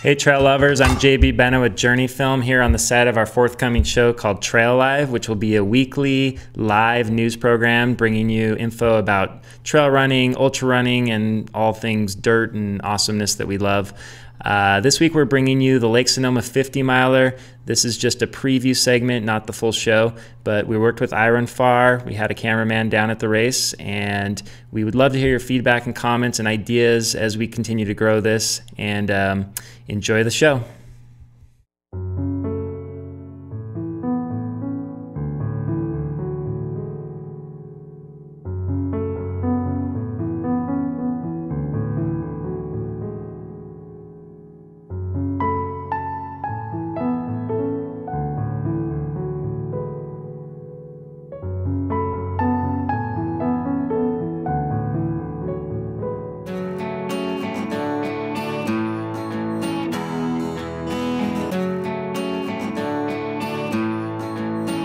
Hey trail lovers, I'm JB Bennett with Journeyfilm here on the set of our forthcoming show called TraiLive, which will be a weekly live news program bringing you info about trail running, ultra running, and all things dirt and awesomeness that we love. This week we're bringing you the Lake Sonoma 50 miler. This is just a preview segment, not the full show, but we worked with iRunFar. We had a cameraman down at the race, and we would love to hear your feedback and comments and ideas as we continue to grow this, and enjoy the show.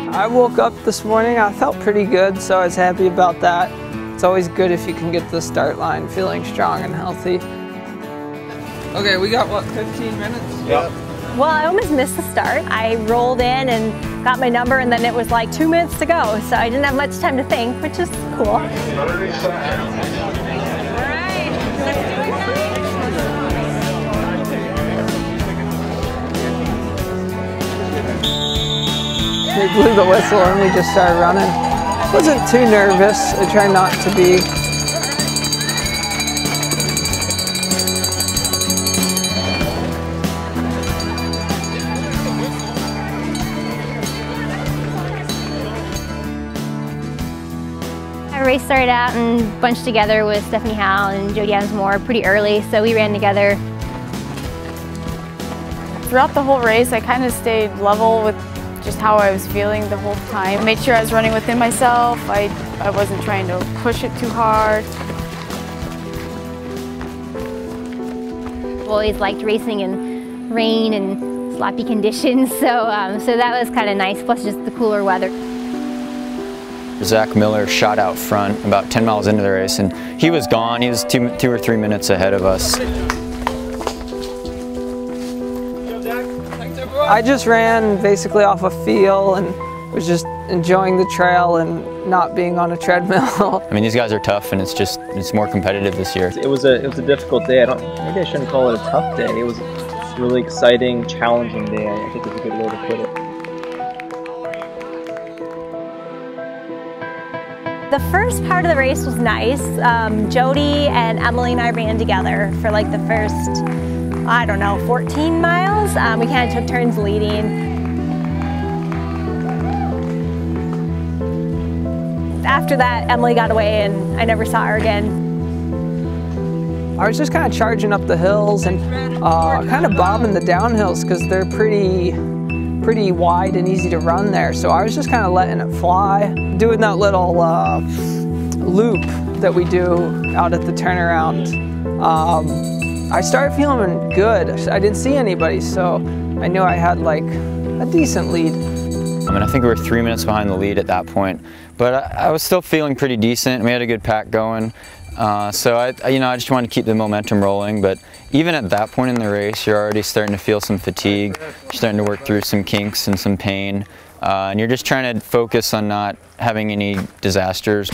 I woke up this morning, I felt pretty good, so I was happy about that. It's always good if you can get to the start line feeling strong and healthy. Okay, we got what, 15 minutes? Yep. Well, I almost missed the start. I rolled in and got my number, and then it was like 2 minutes to go, so I didn't have much time to think, which is cool. 30 seconds. They blew the whistle and we just started running. Wasn't too nervous, I try not to be. Our race started out and bunched together with Stephanie Howe and Jody Adams-Moore pretty early, so we ran together. Throughout the whole race, I kind of stayed level with just how I was feeling the whole time. Made sure I was running within myself. I wasn't trying to push it too hard. I've always liked racing in rain and sloppy conditions, so that was kind of nice, plus just the cooler weather. Zach Miller shot out front about 10 miles into the race, and he was gone. He was two or 3 minutes ahead of us. I just ran basically off a feel and was just enjoying the trail and not being on a treadmill. I mean, these guys are tough, and it's more competitive this year. It was a difficult day. Maybe I shouldn't call it a tough day. It was a really exciting, challenging day. I think it's a good way to put it. The first part of the race was nice. Jody and Emily and I ran together for like the first, I don't know, 14 miles. We kind of took turns leading. After that, Emily got away and I never saw her again. I was just kind of charging up the hills and kind of bombing the downhills because they're pretty wide and easy to run there. So I was just kind of letting it fly. Doing that little loop that we do out at the turnaround. I started feeling good. I didn't see anybody, so I knew I had like a decent lead. I mean, I think we were 3 minutes behind the lead at that point, but I was still feeling pretty decent. We had a good pack going, so I just wanted to keep the momentum rolling. But even at that point in the race, you're already starting to feel some fatigue. You're starting to work through some kinks and some pain, and you're just trying to focus on not having any disasters.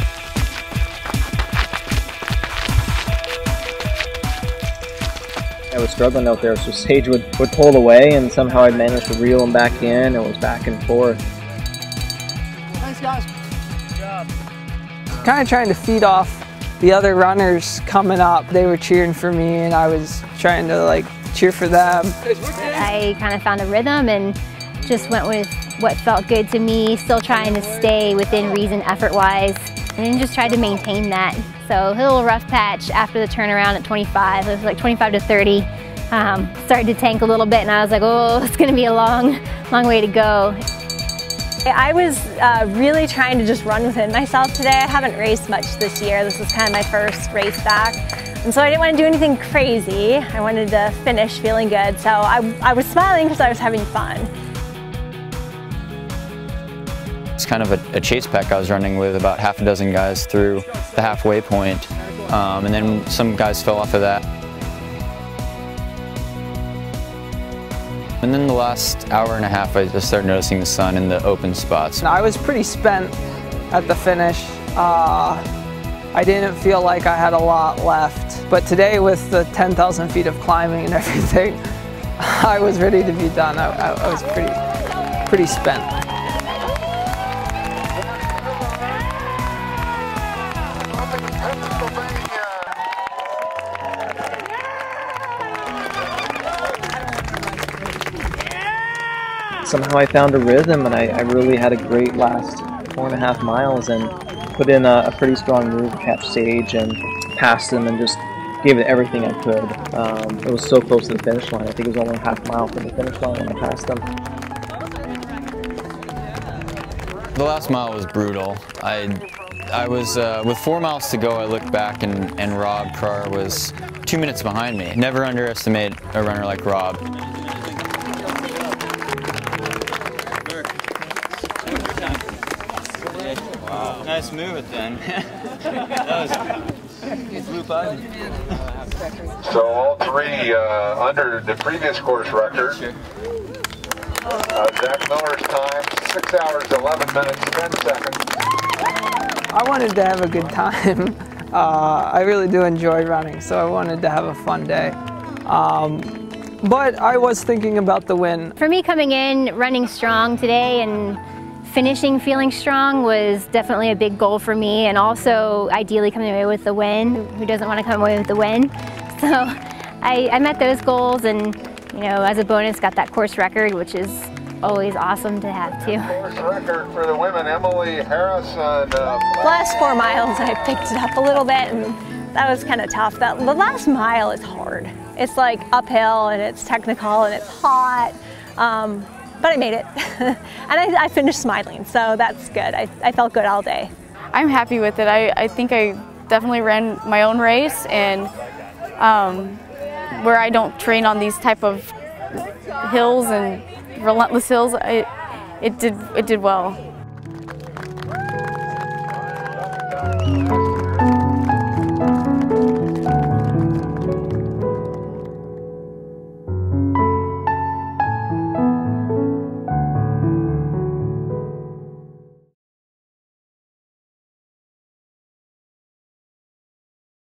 I was struggling out there, so Sage would pull away, and somehow I managed to reel him back in. It was back and forth. Thanks, guys. Good job. Kind of trying to feed off the other runners coming up. They were cheering for me, and I was trying to like cheer for them. I kind of found a rhythm and just went with what felt good to me, still trying to stay within reason effort-wise, and then just tried to maintain that. So a little rough patch after the turnaround at 25. It was like 25 to 30. Started to tank a little bit, and I was like, oh, it's gonna be a long way to go. I was really trying to just run within myself today. I haven't raced much this year. This is kind of my first race back. And so I didn't want to do anything crazy. I wanted to finish feeling good. So I was smiling because I was having fun. It's kind of a chase pack I was running with about half a dozen guys through the halfway point, and then some guys fell off of that. And then the last hour and a half, I just started noticing the sun in the open spots. I was pretty spent at the finish. I didn't feel like I had a lot left. But today, with the 10,000 feet of climbing and everything, I was ready to be done. I was pretty spent. Somehow I found a rhythm, and I really had a great last 4.5 miles and put in a pretty strong move to catch Sage and passed them and just gave it everything I could. It was so close to the finish line. I think it was only a half mile from the finish line when I passed them. The last mile was brutal. I was, with 4 miles to go, I looked back and Rob Krar was 2 minutes behind me. Never underestimate a runner like Rob. Wow. Nice move it then. That was blue button. So all three under the previous course record. Zach Miller's time, 6 hours, 11 minutes, 10 seconds. I wanted to have a good time. I really do enjoy running, so I wanted to have a fun day. But I was thinking about the win. For me, coming in, running strong today and finishing feeling strong was definitely a big goal for me, and also ideally coming away with the win. Who doesn't want to come away with the win? So I met those goals, and you know, as a bonus, got that course record, which is always awesome to have too. Course record for the women, Emily Harrison. Last 4 miles I picked it up a little bit, and that was kind of tough. The last mile is hard. It's like uphill and it's technical and it's hot, but I made it. And I finished smiling, so that's good. I felt good all day. I'm happy with it. I think I definitely ran my own race, and where I don't train on these type of hills and relentless hills, it did well.